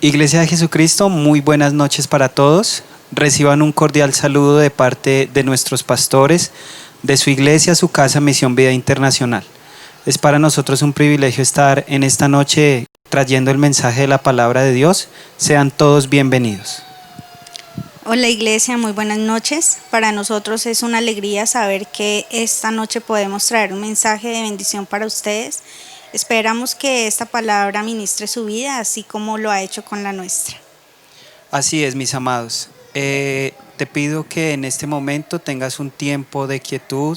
Iglesia de Jesucristo, muy buenas noches para todos. Reciban un cordial saludo de parte de nuestros pastores, de su iglesia, su casa Misión Vida Internacional. Es para nosotros un privilegio estar en esta noche trayendo el mensaje de la palabra de Dios. Sean todos bienvenidos. Hola Iglesia, muy buenas noches. Para nosotros es una alegría saber que esta noche podemos traer un mensaje de bendición para ustedes. Esperamos que esta palabra ministre su vida, así como lo ha hecho con la nuestra. Así es, mis amados. Te pido que en este momento tengas un tiempo de quietud,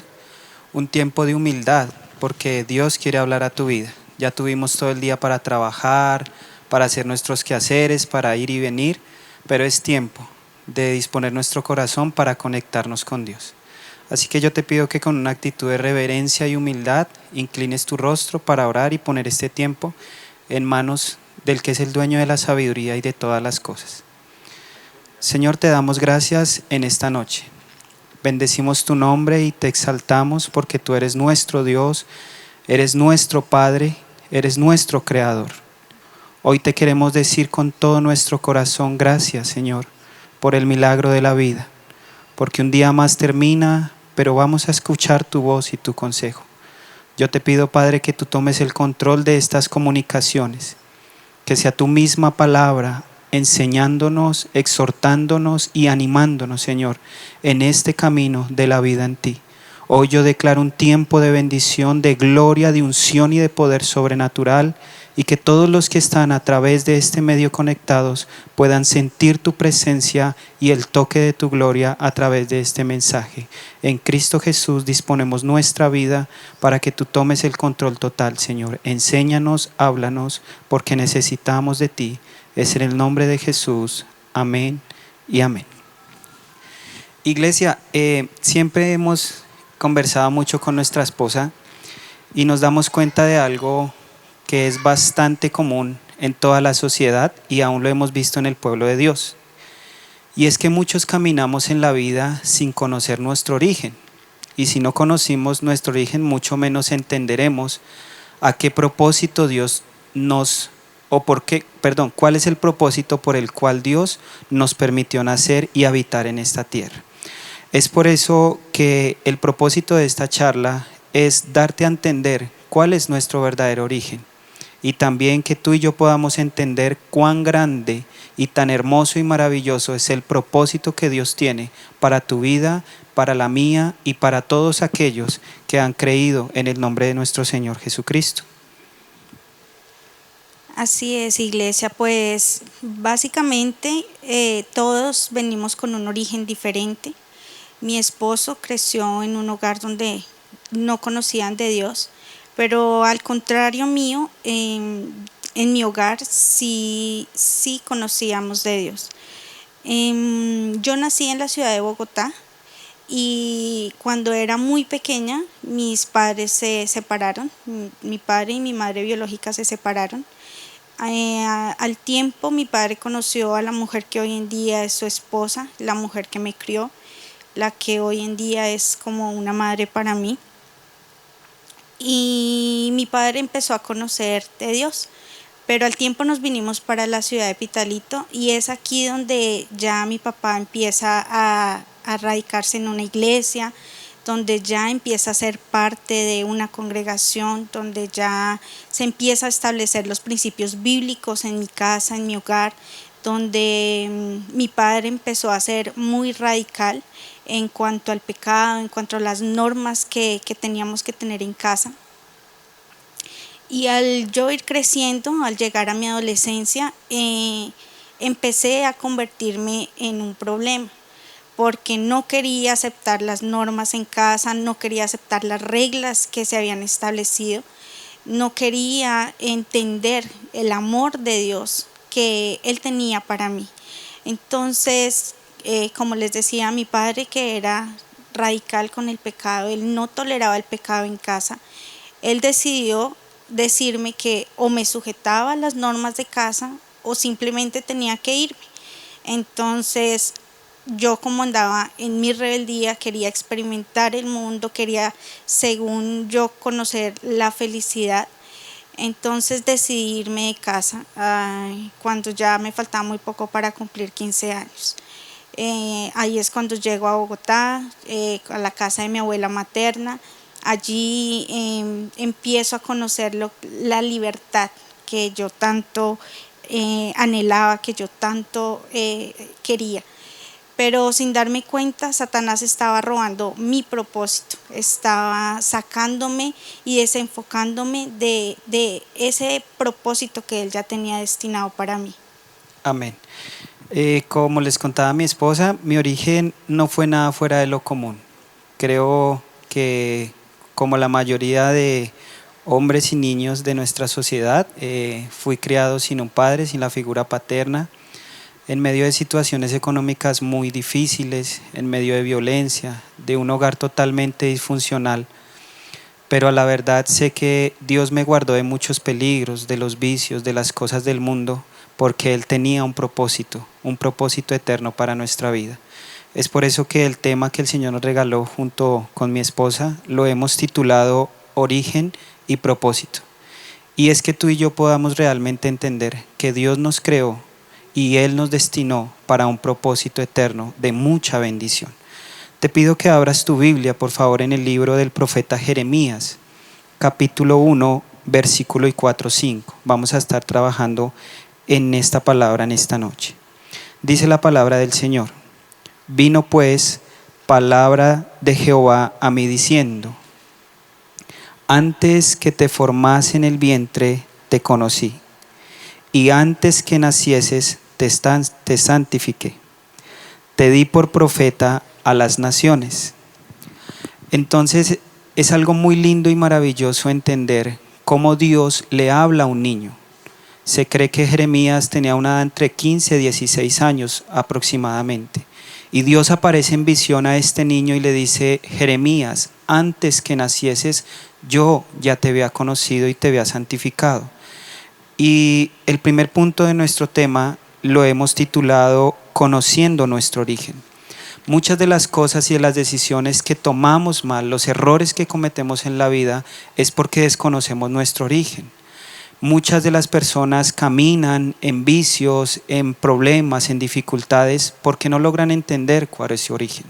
un tiempo de humildad, porque Dios quiere hablar a tu vida. Ya tuvimos todo el día para trabajar, para hacer nuestros quehaceres, para ir y venir, pero es tiempo de disponer nuestro corazón para conectarnos con Dios. Así que yo te pido que con una actitud de reverencia y humildad inclines tu rostro para orar y poner este tiempo en manos del que es el dueño de la sabiduría y de todas las cosas. Señor, te damos gracias en esta noche. Bendecimos tu nombre y te exaltamos porque tú eres nuestro Dios, eres nuestro Padre, eres nuestro Creador. Hoy te queremos decir con todo nuestro corazón gracias, Señor, por el milagro de la vida, porque un día más termina, pero vamos a escuchar tu voz y tu consejo. Yo te pido, Padre, que tú tomes el control de estas comunicaciones, que sea tu misma palabra enseñándonos, exhortándonos y animándonos, Señor, en este camino de la vida en ti. Hoy yo declaro un tiempo de bendición, de gloria, de unción y de poder sobrenatural, y que todos los que están a través de este medio conectados puedan sentir tu presencia y el toque de tu gloria a través de este mensaje. En Cristo Jesús disponemos nuestra vida para que tú tomes el control total, Señor. Enséñanos, háblanos, porque necesitamos de ti. Es en el nombre de Jesús. Amén y amén. Iglesia, siempre hemos conversado mucho con nuestra esposa y nos damos cuenta de algo que es bastante común en toda la sociedad y aún lo hemos visto en el pueblo de Dios. Y es que muchos caminamos en la vida sin conocer nuestro origen. Y si no conocimos nuestro origen, mucho menos entenderemos a qué propósito Dios nos, o por qué, perdón, cuál es el propósito por el cual Dios nos permitió nacer y habitar en esta tierra. Es por eso que el propósito de esta charla es darte a entender cuál es nuestro verdadero origen. Y también que tú y yo podamos entender cuán grande y tan hermoso y maravilloso es el propósito que Dios tiene para tu vida, para la mía y para todos aquellos que han creído en el nombre de nuestro Señor Jesucristo. Así es, Iglesia, pues básicamente todos venimos con un origen diferente. Mi esposo creció en un hogar donde no conocían de Dios, pero al contrario mío, en mi hogar sí conocíamos de Dios. Yo nací en la ciudad de Bogotá y cuando era muy pequeña mis padres se separaron, mi padre y mi madre biológica se separaron. Al tiempo mi padre conoció a la mujer que hoy en día es su esposa, la mujer que me crió, la que hoy en día es como una madre para mí. Y mi padre empezó a conocer de Dios, pero al tiempo nos vinimos para la ciudad de Pitalito y es aquí donde ya mi papá empieza a radicarse en una iglesia, donde ya empieza a ser parte de una congregación, donde ya se empieza a establecer los principios bíblicos en mi casa, en mi hogar, donde mi padre empezó a ser muy radical en cuanto al pecado, en cuanto a las normas que teníamos que tener en casa. Y al yo ir creciendo, al llegar a mi adolescencia, empecé a convertirme en un problema, porque no quería aceptar las normas en casa, no quería aceptar las reglas que se habían establecido, no quería entender el amor de Dios que Él tenía para mí. Entonces, como les decía, mi padre, que era radical con el pecado, él no toleraba el pecado en casa, él decidió decirme que o me sujetaba a las normas de casa o simplemente tenía que irme. Entonces yo, como andaba en mi rebeldía, quería experimentar el mundo, quería según yo conocer la felicidad, Entonces decidí irme de casa cuando ya me faltaba muy poco para cumplir 15 años. Ahí es cuando llego a Bogotá, a la casa de mi abuela materna. Allí empiezo a conocer la libertad que yo tanto anhelaba, que yo tanto quería. Pero sin darme cuenta, Satanás estaba robando mi propósito, estaba sacándome y desenfocándome de ese propósito que él ya tenía destinado para mí. Amén. Como les contaba a mi esposa, mi origen no fue nada fuera de lo común. Creo que como la mayoría de hombres y niños de nuestra sociedad, fui criado sin un padre, sin la figura paterna, en medio de situaciones económicas muy difíciles, en medio de violencia, de un hogar totalmente disfuncional. Pero a la verdad sé que Dios me guardó de muchos peligros, de los vicios, de las cosas del mundo, porque Él tenía un propósito eterno para nuestra vida. Es por eso que el tema que el Señor nos regaló junto con mi esposa lo hemos titulado Origen y Propósito. Y es que tú y yo podamos realmente entender que Dios nos creó y Él nos destinó para un propósito eterno de mucha bendición. Te pido que abras tu Biblia, por favor, en el libro del profeta Jeremías, capítulo 1, versículo 4-5. Vamos a estar trabajando en esta palabra en esta noche. Dice la palabra del Señor: Vino pues palabra de Jehová a mí diciendo: Antes que te formase en el vientre te conocí, y antes que nacieses te santifiqué. Te di por profeta a las naciones. Entonces es algo muy lindo y maravilloso entender cómo Dios le habla a un niño. Se cree que Jeremías tenía una edad entre 15 y 16 años aproximadamente. Y Dios aparece en visión a este niño y le dice: Jeremías, antes que nacieses, yo ya te había conocido y te había santificado. Y el primer punto de nuestro tema lo hemos titulado Conociendo nuestro origen. Muchas de las cosas y de las decisiones que tomamos mal, los errores que cometemos en la vida, es porque desconocemos nuestro origen. Muchas de las personas caminan en vicios, en problemas, en dificultades, porque no logran entender cuál es su origen.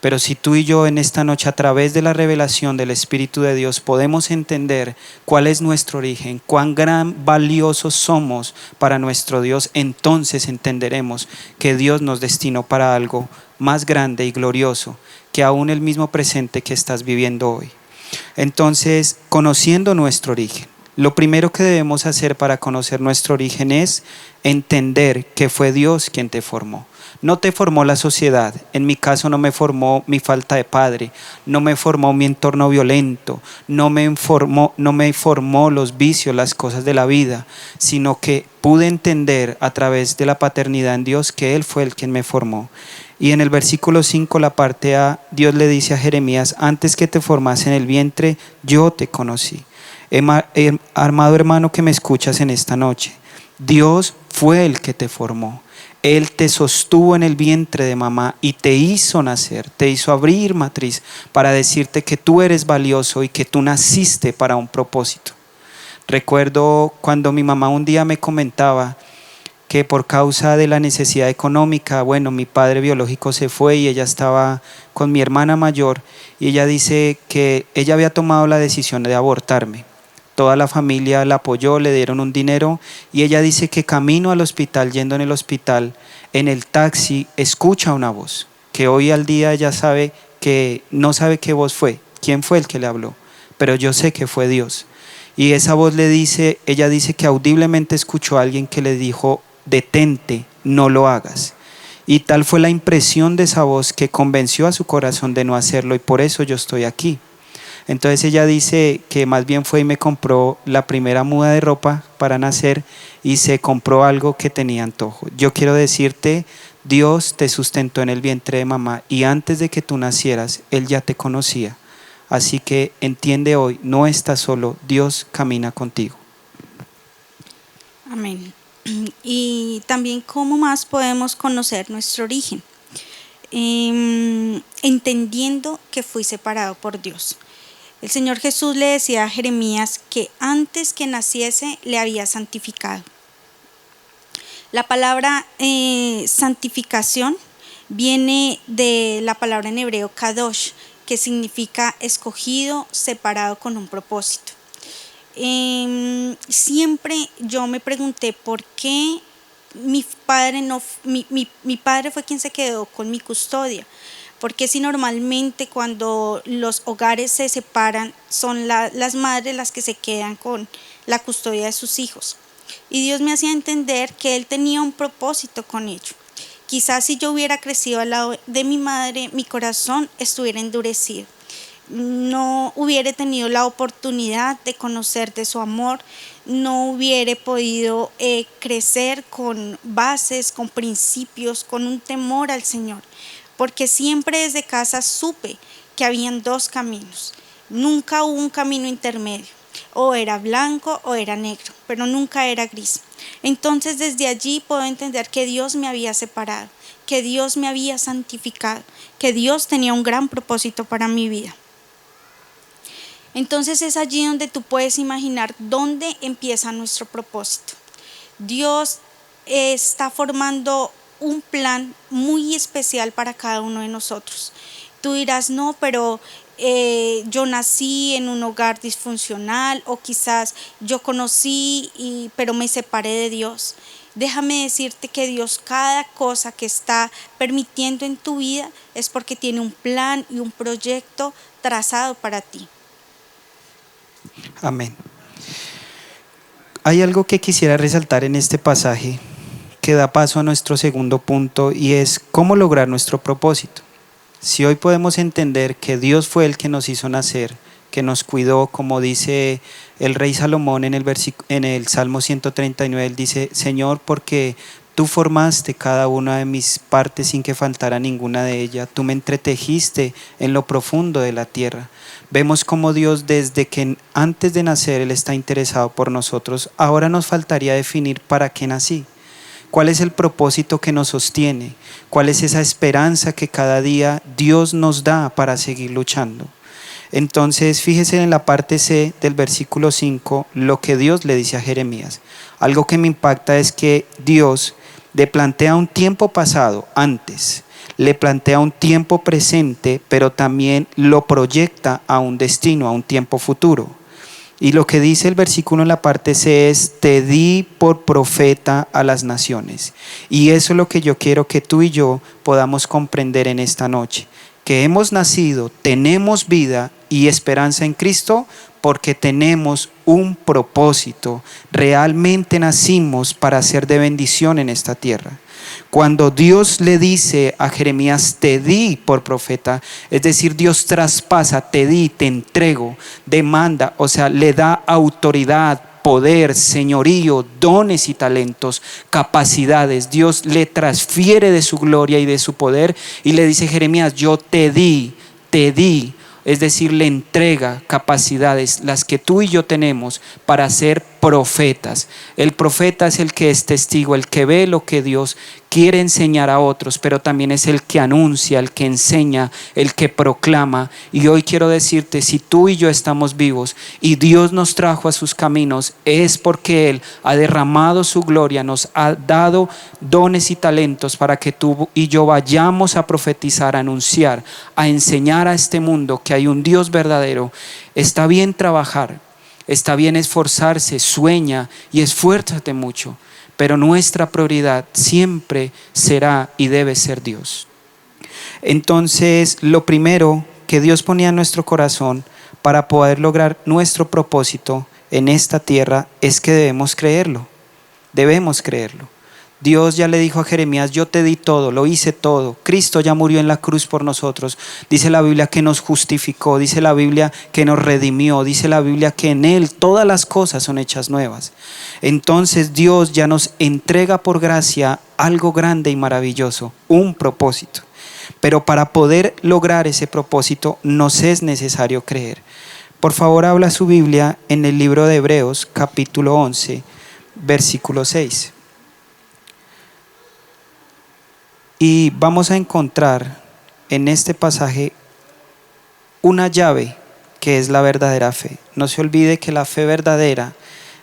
Pero si tú y yo en esta noche, a través de la revelación del Espíritu de Dios, podemos entender cuál es nuestro origen, cuán gran valiosos somos para nuestro Dios, entonces entenderemos que Dios nos destinó para algo más grande y glorioso que aún el mismo presente que estás viviendo hoy. Entonces, conociendo nuestro origen, lo primero que debemos hacer para conocer nuestro origen es entender que fue Dios quien te formó. No te formó la sociedad. En mi caso no me formó mi falta de padre, no me formó mi entorno violento, no me formó los vicios, las cosas de la vida, sino que pude entender a través de la paternidad en Dios que Él fue el quien me formó. Y en el versículo 5, la parte A, Dios le dice a Jeremías: antes que te formase en el vientre, yo te conocí. Amado hermano que me escuchas en esta noche, Dios fue el que te formó. Él te sostuvo en el vientre de mamá y te hizo nacer, te hizo abrir matriz para decirte que tú eres valioso y que tú naciste para un propósito. Recuerdo cuando mi mamá un día me comentaba que por causa de la necesidad económica, mi padre biológico se fue y ella estaba con mi hermana mayor, y ella dice que ella había tomado la decisión de abortarme. Toda la familia la apoyó, le dieron un dinero, y ella dice que camino al hospital, yendo en el hospital, en el taxi, escucha una voz, que hoy al día ella sabe que no sabe qué voz fue, quién fue el que le habló, pero yo sé que fue Dios. Y esa voz ella dice que audiblemente escuchó a alguien que le dijo: detente, no lo hagas. Y tal fue la impresión de esa voz que convenció a su corazón de no hacerlo, y por eso yo estoy aquí. Entonces ella dice que más bien fue y me compró la primera muda de ropa para nacer, y se compró algo que tenía antojo. Yo quiero decirte, Dios te sustentó en el vientre de mamá, y antes de que tú nacieras, Él ya te conocía. Así que entiende hoy, no estás solo, Dios camina contigo. Amén. Y también cómo más podemos conocer nuestro origen, entendiendo que fui separado por Dios. El Señor Jesús le decía a Jeremías que antes que naciese le había santificado. La palabra santificación viene de la palabra en hebreo kadosh, que significa escogido, separado con un propósito. Siempre yo me pregunté por qué mi padre fue quien se quedó con mi custodia. Porque si normalmente cuando los hogares se separan son las madres las que se quedan con la custodia de sus hijos. Y Dios me hacía entender que Él tenía un propósito con ello. Quizás si yo hubiera crecido al lado de mi madre, mi corazón estuviera endurecido. No hubiera tenido la oportunidad de conocer de su amor, no hubiera podido crecer con bases, con principios, con un temor al Señor. Porque siempre desde casa supe que habían dos caminos. Nunca hubo un camino intermedio. O era blanco o era negro, pero nunca era gris. Entonces desde allí puedo entender que Dios me había separado, que Dios me había santificado, que Dios tenía un gran propósito para mi vida. Entonces es allí donde tú puedes imaginar dónde empieza nuestro propósito. Dios está formando un plan muy especial para cada uno de nosotros. Tú dirás, no, pero yo nací en un hogar disfuncional, o quizás yo conocí pero me separé de Dios. Déjame decirte que Dios, cada cosa que está permitiendo en tu vida es porque tiene un plan y un proyecto trazado para ti. Amén. Hay algo que quisiera resaltar en este pasaje que da paso a nuestro segundo punto, y es cómo lograr nuestro propósito. Si hoy podemos entender que Dios fue el que nos hizo nacer, que nos cuidó, como dice el rey Salomón en el Salmo 139, él dice: Señor, porque tú formaste cada una de mis partes sin que faltara ninguna de ellas, tú me entretejiste en lo profundo de la tierra. Vemos cómo Dios, desde que antes de nacer Él está interesado por nosotros. Ahora nos faltaría definir para qué nací. ¿Cuál es el propósito que nos sostiene? ¿Cuál es esa esperanza que cada día Dios nos da para seguir luchando? Entonces, fíjese en la parte C del versículo 5, lo que Dios le dice a Jeremías. Algo que me impacta es que Dios le plantea un tiempo pasado, antes, le plantea un tiempo presente, pero también lo proyecta a un destino, a un tiempo futuro. Y lo que dice el versículo en la parte C es: te di por profeta a las naciones. Y eso es lo que yo quiero que tú y yo podamos comprender en esta noche. Que hemos nacido, tenemos vida y esperanza en Cristo porque tenemos un propósito. Realmente nacimos para ser de bendición en esta tierra. Cuando Dios le dice a Jeremías: te di por profeta, es decir, Dios traspasa, te di, te entrego, demanda, o sea, le da autoridad, poder, señorío, dones y talentos, capacidades. Dios le transfiere de su gloria y de su poder y le dice: Jeremías, yo te di, es decir, le entrega capacidades, las que tú y yo tenemos, para ser profetas. El profeta es el que es testigo, el que ve lo que Dios quiere enseñar a otros, pero también es el que anuncia, el que enseña, el que proclama. Y hoy quiero decirte, si tú y yo estamos vivos y Dios nos trajo a sus caminos, es porque Él ha derramado su gloria, nos ha dado dones y talentos para que tú y yo vayamos a profetizar, a anunciar, a enseñar a este mundo que hay un Dios verdadero. Está bien trabajar, está bien esforzarse, sueña y esfuérzate mucho, pero nuestra prioridad siempre será y debe ser Dios. Entonces, lo primero que Dios ponía en nuestro corazón para poder lograr nuestro propósito en esta tierra es que debemos creerlo. Debemos creerlo. Dios ya le dijo a Jeremías: yo te di todo, lo hice todo. Cristo ya murió en la cruz por nosotros. Dice la Biblia que nos justificó, dice la Biblia que nos redimió, dice la Biblia que en Él todas las cosas son hechas nuevas. Entonces Dios ya nos entrega por gracia algo grande y maravilloso, un propósito. Pero para poder lograr ese propósito nos es necesario creer. Por favor, habla su Biblia en el libro de Hebreos, capítulo 11, versículo 6. Y vamos a encontrar en este pasaje una llave que es la verdadera fe. No se olvide que la fe verdadera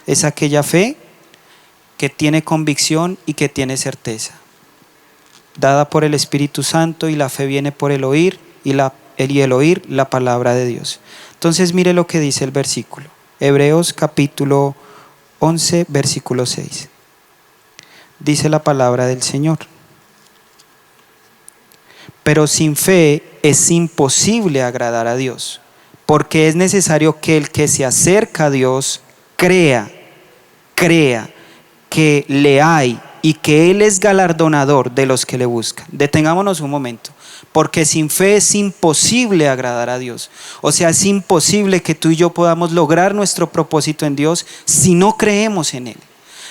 es aquella fe que tiene convicción y que tiene certeza, dada por el Espíritu Santo, y la fe viene por el oír y el oír la palabra de Dios. Entonces mire lo que dice el versículo. Hebreos capítulo 11, versículo 6. Dice la palabra del Señor: pero sin fe es imposible agradar a Dios, porque es necesario que el que se acerca a Dios crea que le hay y que Él es galardonador de los que le buscan. Detengámonos un momento, porque sin fe es imposible agradar a Dios. O sea, es imposible que tú y yo podamos lograr nuestro propósito en Dios si no creemos en Él,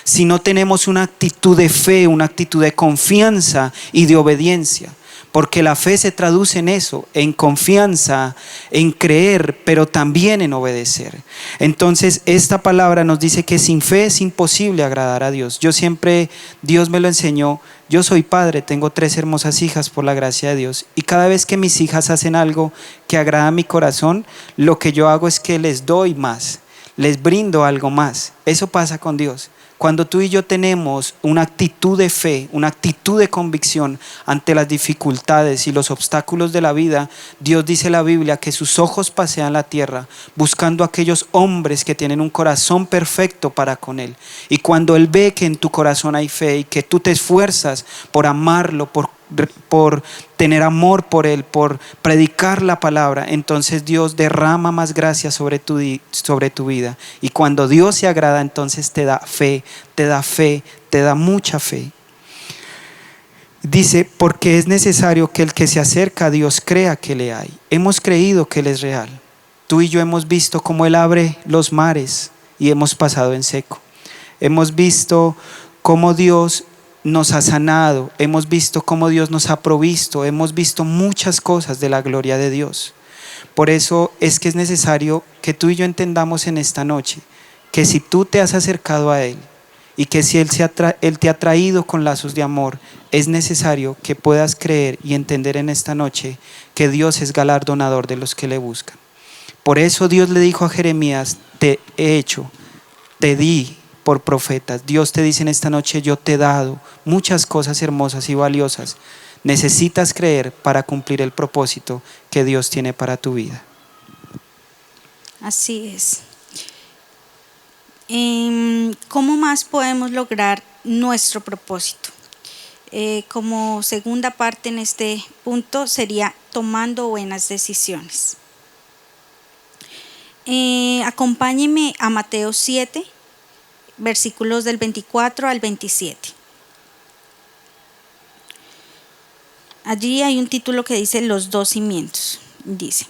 si no tenemos una actitud de fe, una actitud de confianza y de obediencia. Porque la fe se traduce en eso, en confianza, en creer, pero también en obedecer. Entonces esta palabra nos dice que sin fe es imposible agradar a Dios. Yo siempre, Dios me lo enseñó. Yo soy padre, tengo 3 hermosas hijas por la gracia de Dios, y cada vez que mis hijas hacen algo que agrada a mi corazón, lo que yo hago es que les doy más, les brindo algo más. Eso pasa con Dios. Cuando tú y yo tenemos una actitud de fe, una actitud de convicción ante las dificultades y los obstáculos de la vida, Dios dice en la Biblia que sus ojos pasean la tierra buscando a aquellos hombres que tienen un corazón perfecto para con Él. Y cuando Él ve que en tu corazón hay fe y que tú te esfuerzas por amarlo, por tener amor por Él, por predicar la palabra, entonces Dios derrama más gracia sobre tu vida. Y cuando Dios se agrada, entonces te da fe, te da mucha fe. Dice, porque es necesario que el que se acerca a Dios crea que le hay. Hemos creído que Él es real. Tú y yo hemos visto cómo Él abre los mares y hemos pasado en seco. Hemos visto cómo Dios nos ha sanado, hemos visto cómo Dios nos ha provisto, hemos visto muchas cosas de la gloria de Dios. Por eso es que es necesario que tú y yo entendamos en esta noche que si tú te has acercado a Él y que si Él te ha traído con lazos de amor, es necesario que puedas creer y entender en esta noche que Dios es galardonador de los que le buscan. Por eso Dios le dijo a Jeremías: te he hecho, te di por profetas. Dios te dice en esta noche: yo te he dado muchas cosas hermosas y valiosas. Necesitas creer para cumplir el propósito que Dios tiene para tu vida. Así es. ¿Cómo más podemos lograr nuestro propósito? Como segunda parte en este punto sería tomando buenas decisiones. Acompáñenme a Mateo 7, versículos del 24 al 27. Allí hay un título que dice los 2 cimientos. Dice: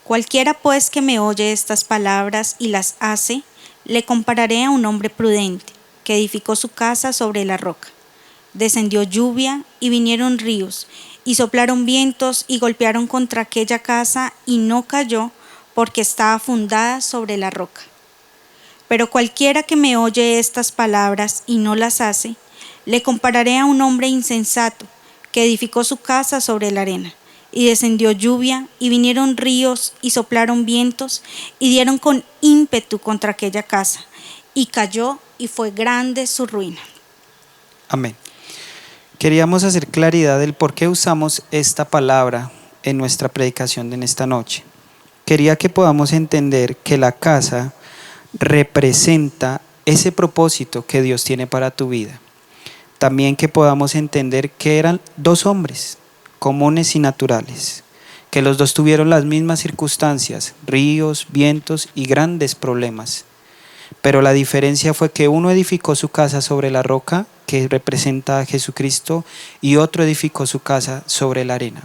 cualquiera pues que me oye estas palabras y las hace, le compararé a un hombre prudente que edificó su casa sobre la roca. Descendió lluvia y vinieron ríos y soplaron vientos y golpearon contra aquella casa, y no cayó porque estaba fundada sobre la roca. Pero cualquiera que me oye estas palabras y no las hace, le compararé a un hombre insensato que edificó su casa sobre la arena. Y descendió lluvia, y vinieron ríos, y soplaron vientos, y dieron con ímpetu contra aquella casa, y cayó, y fue grande su ruina. Amén. Queríamos hacer claridad del por qué usamos esta palabra en nuestra predicación de esta noche. Quería que podamos entender que la casa representa ese propósito que Dios tiene para tu vida. También que podamos entender que eran 2 hombres comunes y naturales, que los 2 tuvieron las mismas circunstancias, ríos, vientos y grandes problemas. Pero la diferencia fue que uno edificó su casa sobre la roca, que representa a Jesucristo, y otro edificó su casa sobre la arena.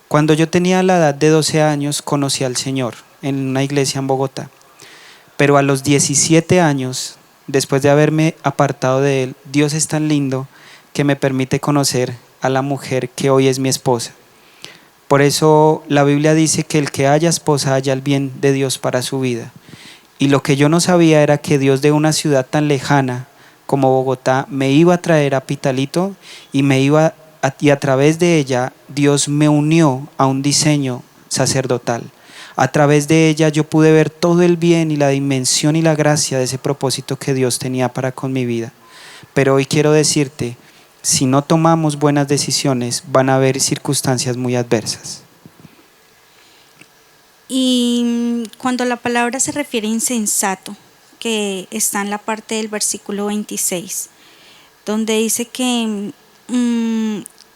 Cuando yo tenía la edad de 12 años, conocí al Señor en una iglesia en Bogotá. Pero a los 17 años, después de haberme apartado de Él, Dios es tan lindo que me permite conocer a la mujer que hoy es mi esposa. Por eso la Biblia dice que el que haya esposa haya el bien de Dios para su vida. Y lo que yo no sabía era que Dios de una ciudad tan lejana como Bogotá me iba a traer a Pitalito y a través de ella Dios me unió a un diseño sacerdotal, A través de ella yo pude ver todo el bien y la dimensión y la gracia de ese propósito que Dios tenía para con mi vida. Pero hoy quiero decirte, si no tomamos buenas decisiones, van a haber circunstancias muy adversas. Y cuando la palabra se refiere a insensato, que está en la parte del versículo 26, donde dice que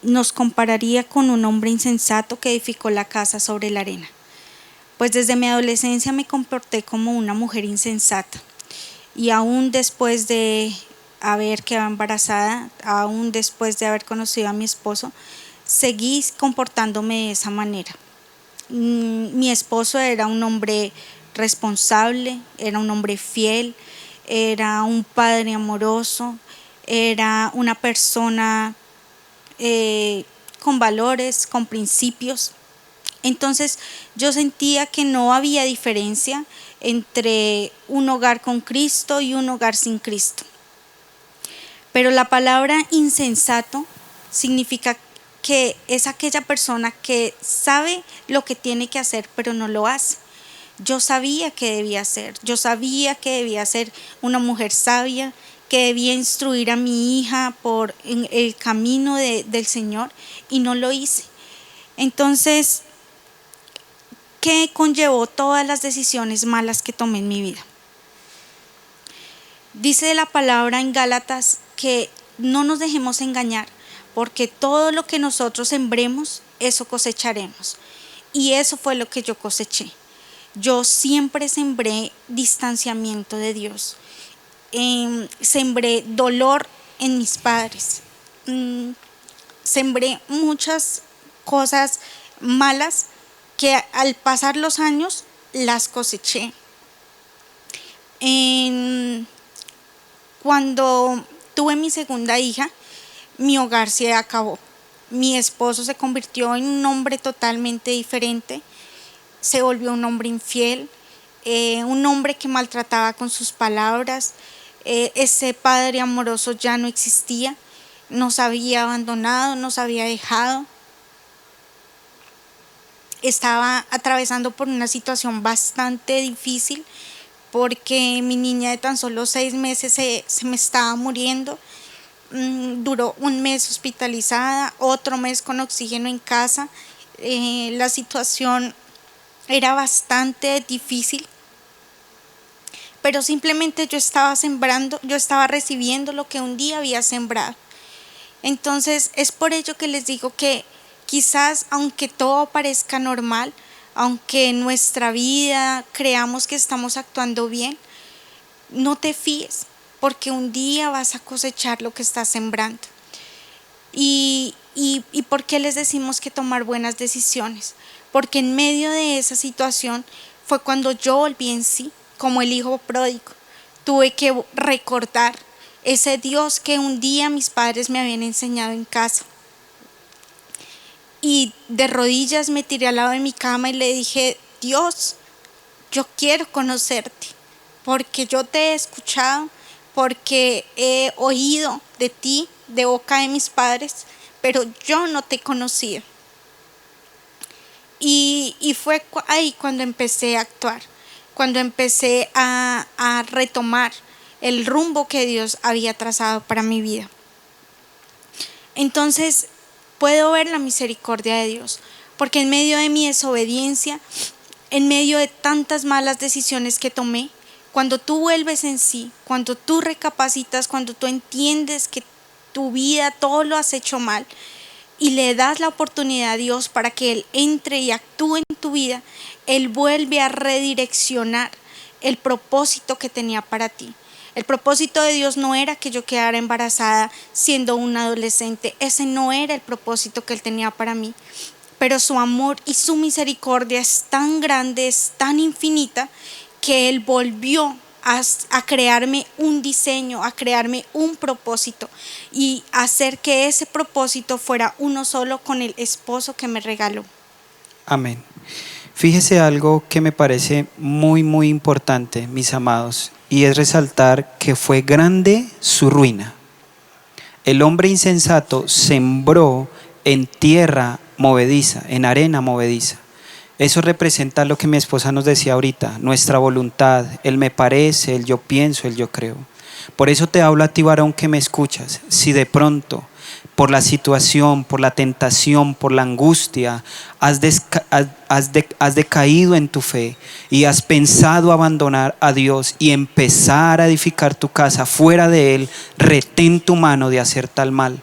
nos compararía con un hombre insensato que edificó la casa sobre la arena. Pues desde mi adolescencia me comporté como una mujer insensata, y aún después de haber quedado embarazada, aún después de haber conocido a mi esposo, seguí comportándome de esa manera. Mi esposo era un hombre responsable, era un hombre fiel, era un padre amoroso, era una persona con valores, con principios. Entonces yo sentía que no había diferencia entre un hogar con Cristo y un hogar sin Cristo. Pero la palabra insensato significa que es aquella persona que sabe lo que tiene que hacer, pero no lo hace. Yo sabía que debía hacer, yo sabía que debía ser una mujer sabia, que debía instruir a mi hija por el camino del Señor, y no lo hice. Entonces, ¿qué conllevó todas las decisiones malas que tomé en mi vida? Dice la palabra en Gálatas que no nos dejemos engañar, porque todo lo que nosotros sembremos, eso cosecharemos. Y eso fue lo que yo coseché. Yo siempre sembré distanciamiento de Dios. Sembré dolor en mis padres. Sembré muchas cosas malas que al pasar los años las coseché. Cuando tuve mi segunda hija, mi hogar se acabó. Mi esposo se convirtió en un hombre totalmente diferente. Se volvió un hombre infiel, un hombre que maltrataba con sus palabras. Ese padre amoroso ya no existía, nos había abandonado, nos había dejado. Estaba atravesando por una situación bastante difícil, porque mi niña de tan solo 6 meses se me estaba muriendo. Duró 1 mes hospitalizada, otro mes con oxígeno en casa. La situación era bastante difícil, pero simplemente yo estaba sembrando, yo estaba recibiendo lo que un día había sembrado. Entonces es por ello que les digo que quizás, aunque todo parezca normal, aunque en nuestra vida creamos que estamos actuando bien, no te fíes, porque un día vas a cosechar lo que estás sembrando. ¿Y por qué les decimos que tomar buenas decisiones? Porque en medio de esa situación fue cuando yo volví en sí, como el hijo pródigo. Tuve que recordar ese Dios que un día mis padres me habían enseñado en casa. Y de rodillas me tiré al lado de mi cama y le dije: Dios, yo quiero conocerte, porque yo te he escuchado, porque he oído de ti, de boca de mis padres, pero yo no te he conocido. Y fue ahí cuando empecé a actuar, cuando empecé a retomar el rumbo que Dios había trazado para mi vida. Entonces puedo ver la misericordia de Dios, porque en medio de mi desobediencia, en medio de tantas malas decisiones que tomé, cuando tú vuelves en sí, cuando tú recapacitas, cuando tú entiendes que tu vida todo lo has hecho mal y le das la oportunidad a Dios para que Él entre y actúe en tu vida, Él vuelve a redireccionar el propósito que tenía para ti. El propósito de Dios no era que yo quedara embarazada siendo una adolescente. Ese no era el propósito que Él tenía para mí. Pero su amor y su misericordia es tan grande, es tan infinita, que Él volvió a crearme un diseño, a crearme un propósito y hacer que ese propósito fuera uno solo con el esposo que me regaló. Amén. Fíjese algo que me parece muy, muy importante, mis amados, y es resaltar que fue grande su ruina. El hombre insensato sembró en tierra movediza, en arena movediza. Eso representa lo que mi esposa nos decía ahorita, nuestra voluntad, el me parece, el yo pienso, el yo creo. Por eso te hablo a ti, varón, que me escuchas. Si de pronto, por la situación, por la tentación, por la angustia, has decaído en tu fe y has pensado abandonar a Dios y empezar a edificar tu casa fuera de Él, retén tu mano de hacer tal mal.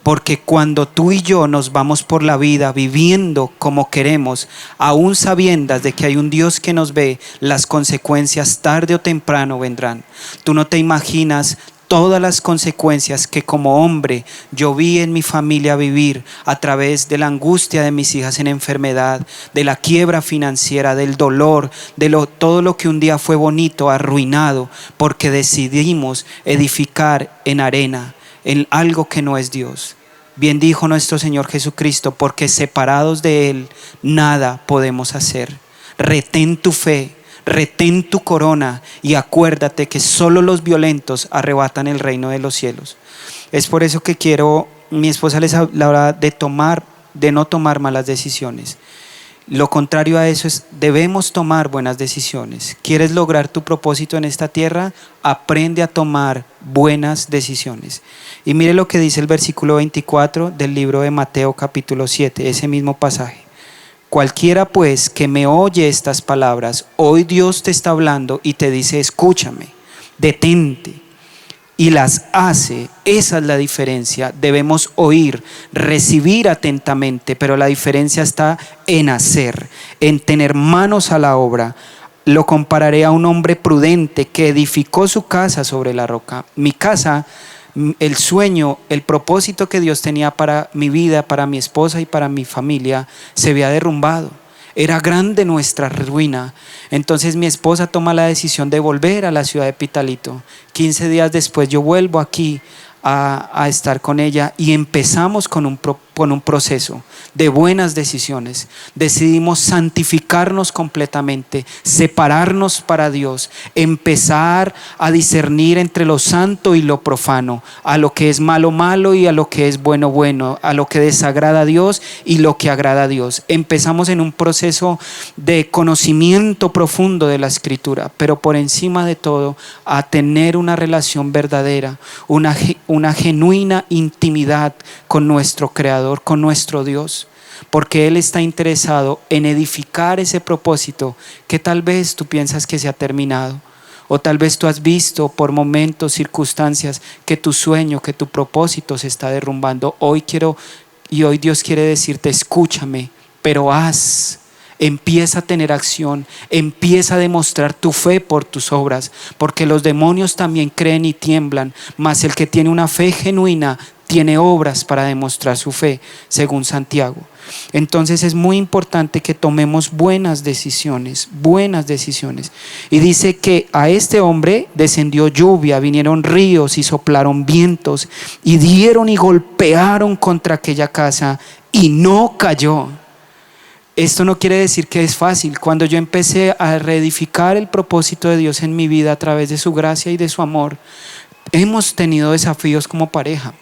Porque cuando tú y yo nos vamos por la vida viviendo como queremos, aún sabiendas de que hay un Dios que nos ve, las consecuencias tarde o temprano vendrán. Tú no te imaginas todas las consecuencias que como hombre yo vi en mi familia vivir a través de la angustia de mis hijas en enfermedad, de la quiebra financiera, del dolor, todo lo que un día fue bonito, arruinado, porque decidimos edificar en arena, en algo que no es Dios. Bien dijo nuestro Señor Jesucristo, porque separados de Él nada podemos hacer. Retén tu fe, retén tu corona y acuérdate que solo los violentos arrebatan el reino de los cielos. Es por eso que mi esposa les hablaba de no tomar malas decisiones. Lo contrario a eso es, debemos tomar buenas decisiones. ¿Quieres lograr tu propósito en esta tierra? Aprende a tomar buenas decisiones. Y mire lo que dice el versículo 24 del libro de Mateo capítulo 7, ese mismo pasaje. Cualquiera pues que me oye estas palabras, hoy Dios te está hablando y te dice, escúchame, detente, y las hace. Esa es la diferencia. Debemos oír, recibir atentamente, pero la diferencia está en hacer, en tener manos a la obra. Lo compararé a un hombre prudente que edificó su casa sobre la roca. Mi casa, el sueño, el propósito que Dios tenía para mi vida, para mi esposa y para mi familia, se había derrumbado. Era grande nuestra ruina. Entonces mi esposa toma la decisión de volver a la ciudad de Pitalito. 15 días después yo vuelvo aquí a estar con ella y empezamos con un proceso de buenas decisiones. Decidimos santificarnos completamente, separarnos para Dios, empezar a discernir entre lo santo y lo profano, a lo que es malo malo y a lo que es bueno bueno, a lo que desagrada a Dios y lo que agrada a Dios. Empezamos en un proceso de conocimiento profundo de la Escritura, pero por encima de todo a tener una relación verdadera, una genuina intimidad con nuestro Creador, con nuestro Dios, porque Él está interesado en edificar ese propósito que tal vez tú piensas que se ha terminado, o tal vez tú has visto por momentos, circunstancias, que tu sueño, que tu propósito se está derrumbando. Hoy Dios quiere decirte, escúchame, pero haz. Empieza a tener acción, empieza a demostrar tu fe por tus obras, porque los demonios también creen y tiemblan, mas el que tiene una fe genuina tiene obras para demostrar su fe, según Santiago. Entonces es muy importante que tomemos buenas decisiones. Y dice que a este hombre descendió lluvia, vinieron ríos y soplaron vientos y dieron y golpearon contra aquella casa y no cayó. Esto no quiere decir que es fácil. Cuando yo empecé a reedificar el propósito de Dios en mi vida a través de su gracia y de su amor, hemos tenido desafíos como pareja.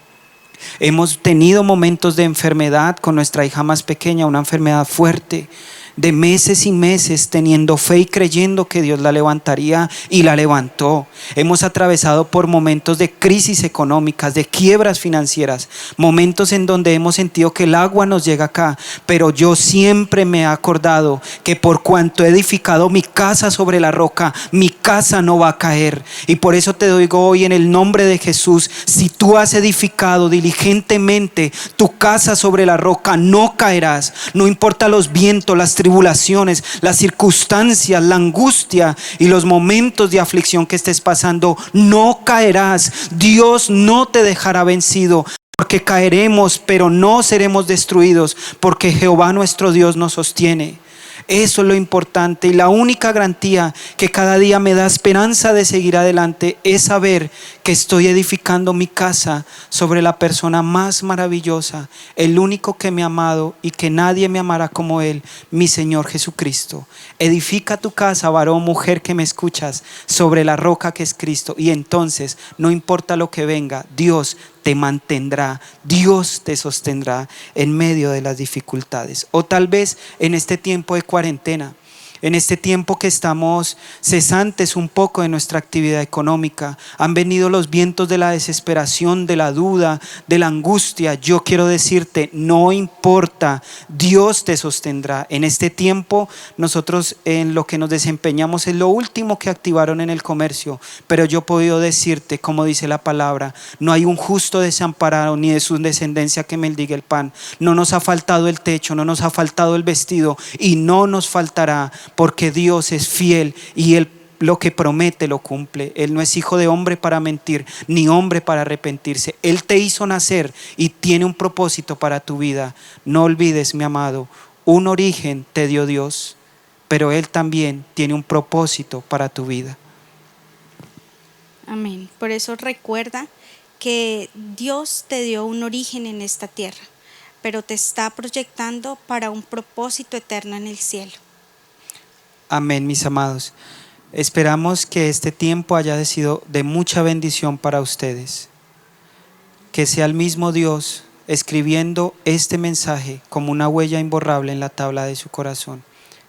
Hemos tenido momentos de enfermedad con nuestra hija más pequeña, una enfermedad fuerte, de meses y meses teniendo fe y creyendo que Dios la levantaría, y la levantó. Hemos atravesado por momentos de crisis económicas, de quiebras financieras, momentos en donde hemos sentido que el agua nos llega acá, pero yo siempre me he acordado que por cuanto he edificado mi casa sobre la roca, mi casa no va a caer. Y por eso te digo hoy en el nombre de Jesús, si tú has edificado diligentemente tu casa sobre la roca, no caerás. No importa los vientos, las tribulaciones, las circunstancias, la angustia y los momentos de aflicción que estés pasando, no caerás. Dios no te dejará vencido, porque caeremos, pero no seremos destruidos, porque Jehová nuestro Dios nos sostiene. Eso es lo importante, y la única garantía que cada día me da esperanza de seguir adelante es saber que estoy edificando mi casa sobre la persona más maravillosa, el único que me ha amado y que nadie me amará como Él, mi Señor Jesucristo. Edifica tu casa, varón, mujer que me escuchas, sobre la roca que es Cristo, y entonces no importa lo que venga, Dios te mantendrá, Dios te sostendrá en medio de las dificultades. O tal vez en este tiempo de cuarentena, en este tiempo que estamos cesantes un poco de nuestra actividad económica, han venido los vientos de la desesperación, de la duda, de la angustia. Yo quiero decirte, no importa, Dios te sostendrá. En este tiempo nosotros en lo que nos desempeñamos es lo último que activaron en el comercio, pero yo he podido decirte, como dice la palabra, no hay un justo desamparado ni de su descendencia que mendigue el pan. No nos ha faltado el techo, no nos ha faltado el vestido y no nos faltará, porque Dios es fiel y Él lo que promete lo cumple. Él no es hijo de hombre para mentir, ni hombre para arrepentirse. Él te hizo nacer y tiene un propósito para tu vida. No olvides, mi amado, un origen te dio Dios, pero Él también tiene un propósito para tu vida. Amén. Por eso recuerda que Dios te dio un origen en esta tierra, pero te está proyectando para un propósito eterno en el cielo. Amén, mis amados. Esperamos que este tiempo haya sido de mucha bendición para ustedes. Que sea el mismo Dios escribiendo este mensaje como una huella imborrable en la tabla de su corazón.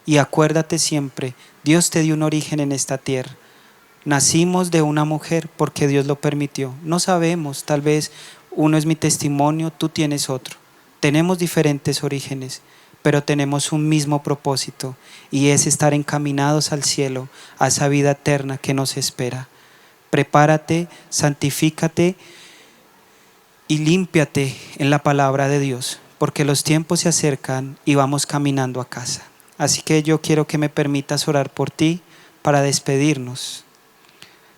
Y acuérdate siempre, Dios te dio un origen en esta tierra. Nacimos de una mujer porque Dios lo permitió. No sabemos, tal vez uno es mi testimonio, tú tienes otro. Tenemos diferentes orígenes, pero tenemos un mismo propósito y es estar encaminados al cielo, a esa vida eterna que nos espera. Prepárate, santifícate y límpiate en la palabra de Dios, porque los tiempos se acercan y vamos caminando a casa. Así que yo quiero que me permitas orar por ti para despedirnos.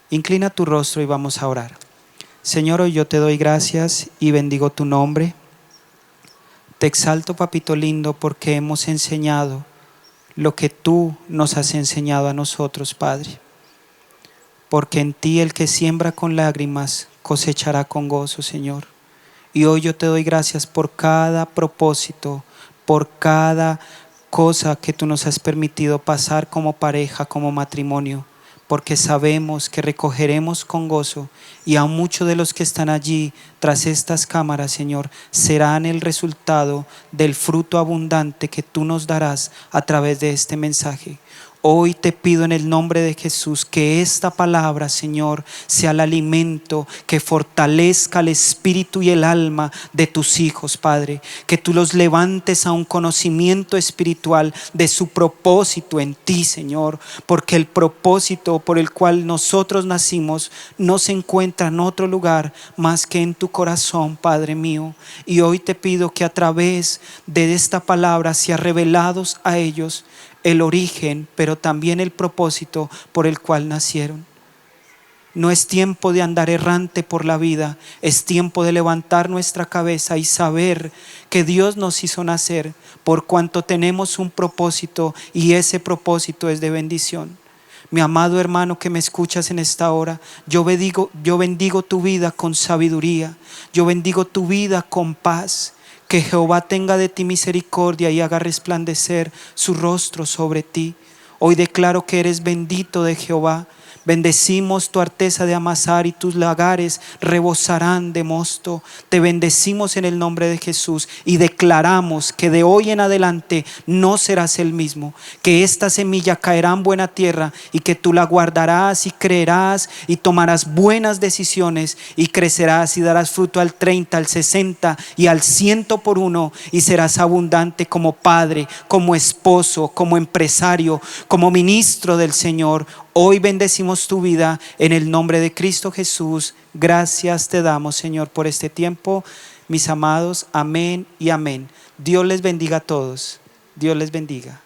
Inclina tu rostro y vamos a orar. Señor, hoy yo te doy gracias y bendigo tu nombre. Te exalto, papito lindo, porque hemos enseñado lo que tú nos has enseñado a nosotros, Padre. Porque en ti el que siembra con lágrimas cosechará con gozo, Señor. Y hoy yo te doy gracias por cada propósito, por cada cosa que tú nos has permitido pasar como pareja, como matrimonio. Porque sabemos que recogeremos con gozo y a muchos de los que están allí tras estas cámaras, Señor, serán el resultado del fruto abundante que tú nos darás a través de este mensaje. Hoy te pido en el nombre de Jesús que esta palabra, Señor, sea el alimento que fortalezca el espíritu y el alma de tus hijos, Padre. Que tú los levantes a un conocimiento espiritual de su propósito en ti, Señor. Porque el propósito por el cual nosotros nacimos no se encuentra en otro lugar más que en tu corazón, Padre mío. Y hoy te pido que a través de esta palabra sea revelados a ellos el origen, pero también el propósito por el cual nacieron. No es tiempo de andar errante por la vida, es tiempo de levantar nuestra cabeza y saber que Dios nos hizo nacer por cuanto tenemos un propósito y ese propósito es de bendición. Mi amado hermano que me escuchas en esta hora, yo bendigo tu vida con sabiduría, yo bendigo tu vida con paz. Que Jehová tenga de ti misericordia y haga resplandecer su rostro sobre ti. Hoy declaro que eres bendito de Jehová. Bendecimos tu arteza de amasar y tus lagares rebosarán de mosto. Te bendecimos en el nombre de Jesús y declaramos que de hoy en adelante no serás el mismo. Que esta semilla caerá en buena tierra y que tú la guardarás y creerás y tomarás buenas decisiones y crecerás y darás fruto al 30, al 60 y al 100 por uno y serás abundante como padre, como esposo, como empresario, como ministro del Señor. Hoy bendecimos tu vida en el nombre de Cristo Jesús. Gracias te damos, Señor, por este tiempo. Mis amados, amén y amén. Dios les bendiga a todos. Dios les bendiga.